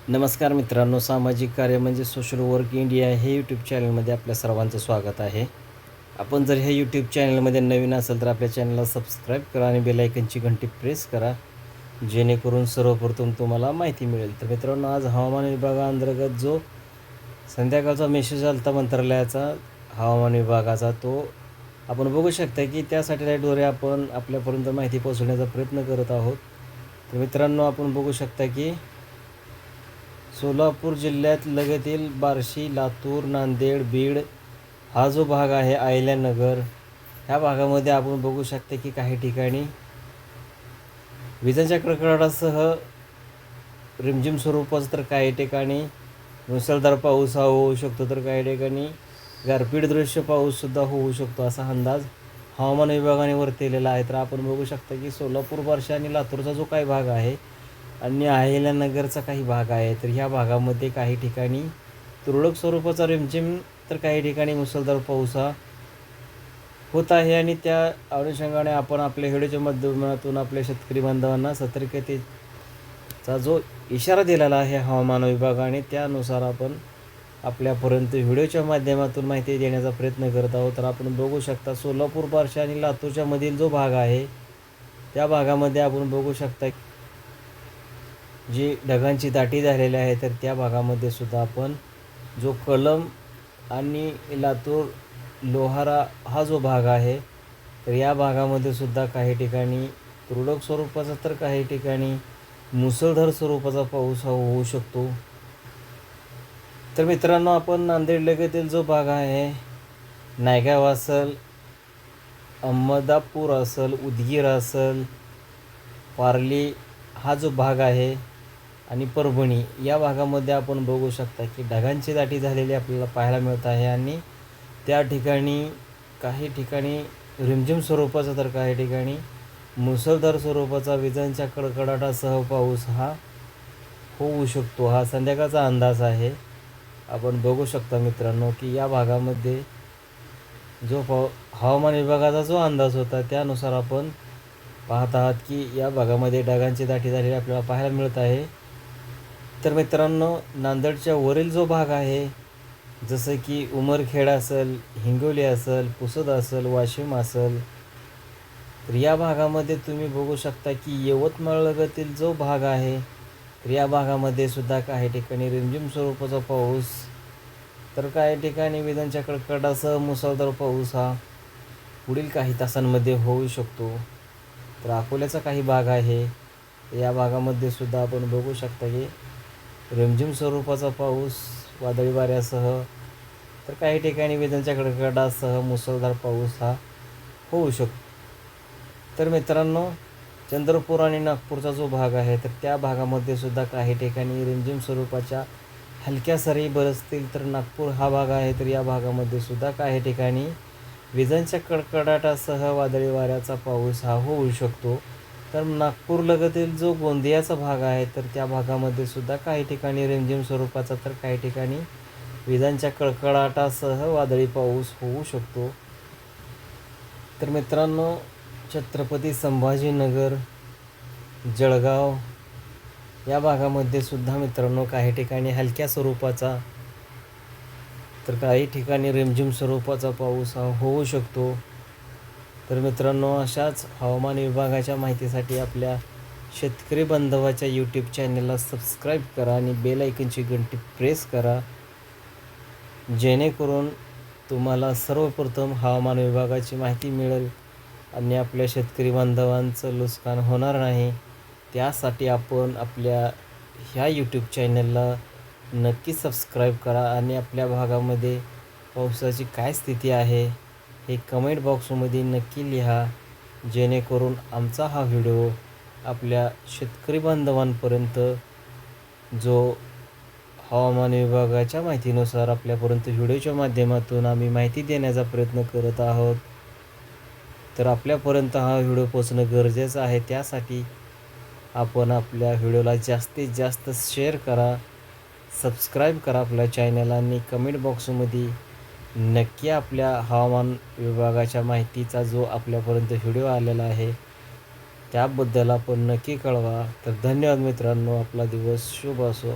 नमस्कार मित्रांनो, सामाजिक कार्य म्हणजे सोशल वर्क इंडिया हे यूट्यूब चॅनलमध्ये आपल्या सर्वांचं स्वागत आहे. आपण जर हे यूट्यूब चॅनलमध्ये नवीन असेल तर आपल्या चॅनलला सबस्क्राईब करा आणि बेल आयकनची घंटी प्रेस करा, जेणेकरून सर्वप्रथम तुम्हाला माहिती मिळेल. तर मित्रांनो, आज हवामान विभागाअंतर्गत जो संध्याकाळचा मेसेज आला होता मंत्रालयाचा हवामान विभागाचा, तो आपण बघू शकता की त्या सॅटेलाईटद्वारे आपण आपल्यापर्यंत माहिती पोहोचवण्याचा प्रयत्न करत आहोत. तर मित्रांनो, आपण बघू शकता की सोलापूर जिल्ह्यात लगतील बार्शी, लातूर, नांदेड, बीड हा जो भाग आहे, अहिल्यानगर ह्या भागामध्ये आपण बघू शकता की काही ठिकाणी विजांच्या कडकडाटासह रिमझिम स्वरूपाचा, तर काही ठिकाणी मुसळधार पाऊस हा होऊ शकतो, तर काही ठिकाणी गारपीट दृश्य पाऊससुद्धा होऊ शकतो, असा अंदाज हवामान विभागाने वर्तवलेला आहे. तर आपण बघू शकता की सोलापूर, बार्शी आणि लातूरचा जो काही भाग आहे आणि अहिल्यानगरचा काही भाग आहे, तर ह्या भागामध्ये काही ठिकाणी तुरळक स्वरूपाचा रिमझिम, तर काही ठिकाणी मुसळधार पाऊस हा होत आहे. आणि त्या अनुषंगाने आपण आपल्या व्हिडिओच्या माध्यमातून आपल्या शेतकरी बांधवांना सतर्कतेचा जो इशारा दिलेला आहे हवामान विभागाने, त्यानुसार आपण आपल्यापर्यंत व्हिडिओच्या माध्यमातून माहिती देण्याचा प्रयत्न करत आहोत. तर आपण बघू शकता सोलापूर, बार्शी आणि लातूरच्या मधील जो भाग आहे, त्या भागामध्ये आपण बघू शकता जी ढगांची दाटी झालेली आहे, तर त्या भागामध्ये सुद्धा आपण जो कलम आणि लातूर, लोहारा हा जो भाग आहे, तर या भागामध्ये सुद्धा काही ठिकाणी तुरळक स्वरूपाचा, तर काही ठिकाणी मुसळधार स्वरूपाचा पाऊस हा होऊ शकतो. तर मित्रांनो, आपण नांदेड लगतील जो भाग आहे, नायगाव असेल, अहमदापूर असेल, उदगीर असेल, पारली हा जो भाग आहे आणि परभणी या भागामध्ये आपण बघू शकता की ढगांची दाटी झालेली आपल्याला पाहायला मिळत आहे. आणि त्या ठिकाणी काही ठिकाणी रिमझिम स्वरूपाचा, तर काही ठिकाणी मुसळधार स्वरूपाचा विजांच्या कडकडाटासह पाऊस हा होऊ शकतो, हा संध्याकाळचा अंदाज आहे. आपण बघू शकता मित्रांनो की या भागामध्ये जो हवामान विभागाचा जो अंदाज होता, त्यानुसार आपण पाहत आहात की या भागामध्ये ढगांची दाटी झालेली आपल्याला पाहायला मिळत आहे. तर मित्रांनो, नांदेडच्या वरील जो भाग आहे, जसं की उमरखेड असेल, हिंगोली असेल, पुसद असेल, वाशिम असेल, तर या भागामध्ये तुम्ही बघू शकता की यवतमाळ लगतील जो भाग आहे, तर या भागामध्ये सुद्धा काही ठिकाणी रिमझिम स्वरूपाचा पाऊस, तर काही ठिकाणी विजांच्या कडकडाटासह मुसळधार पाऊस हा पुढील काही तासांमध्ये होऊ शकतो. तर अकोल्याचा काही भाग आहे, या भागामध्ये सुद्धा आपण बघू शकता की रिमझिम स्वरूपाचा पाऊस वादळी वाऱ्यासह, तर काही ठिकाणी विजांच्या कडकडाटासह मुसळधार पाऊस हा होऊ शकतो. तर मित्रांनो, चंद्रपूर आणि नागपूरचा जो भाग आहे, तर त्या भागामध्ये सुद्धा काही ठिकाणी रिमझिम स्वरूपाच्या हलक्या सरी बरसतील. तर नागपूर हा भाग आहे, तर या भागामध्ये सुद्धा काही ठिकाणी विजांच्या कडकडाटासह वादळी वाऱ्याचा पाऊस हा होऊ शकतो. तर नागपूर लगतील जो गोंदियाचा भाग आहे, तर त्या भागामध्ये सुद्धा काही ठिकाणी रिमझिम स्वरूपाचा, तर काही ठिकाणी विजांच्या कडकडाटासह वादळी पाऊस होऊ शकतो. तर मित्रांनो, छत्रपती संभाजीनगर, जळगाव या भागामध्ये सुद्धा मित्रांनो काही ठिकाणी हलक्या स्वरूपाचा, तर काही ठिकाणी रिमझिम स्वरूपाचा पाऊस हा होऊ शकतो. तर मित्रांनो, अशाच हवामान विभागाच्या माहितीसाठी आपल्या शेतकरी बांधवाच्या यूट्यूब चॅनलला सबस्क्राईब करा आणि बेल आयकनची घंटी प्रेस करा, जेणेकरून तुम्हाला सर्वप्रथम हवामान विभागाची माहिती मिळेल आणि आपल्या शेतकरी बांधवांचं नुकसान होणार नाही. त्यासाठी आपण आपल्या ह्या यूट्यूब चॅनलला नक्की सबस्क्राईब करा आणि आपल्या भागामध्ये पावसाची काय स्थिती आहे हे कमेंट बॉक्समध्ये नक्की लिहा, जेणेकरून आमचा हा व्हिडिओ आपल्या शेतकरी बांधवांपर्यंत जो हवामान विभागाच्या माहितीनुसार आपल्यापर्यंत व्हिडिओच्या माध्यमातून आम्ही माहिती देण्याचा प्रयत्न करत आहोत. तर आपल्यापर्यंत हा व्हिडिओ पोहोचणं गरजेचं आहे. त्यासाठी आपण आपल्या व्हिडिओला जास्तीत जास्त शेअर करा, सबस्क्राईब करा आपल्या चॅनल आणि कमेंट बॉक्समध्ये नक्की आपल्या हवामान विभागाच्या माहितीचा जो आपल्यापर्यंत व्हिडिओ आलेला आहे त्याबद्दल आपण नक्की कळवा. तर धन्यवाद मित्रांनो, आपला दिवस शुभ असो.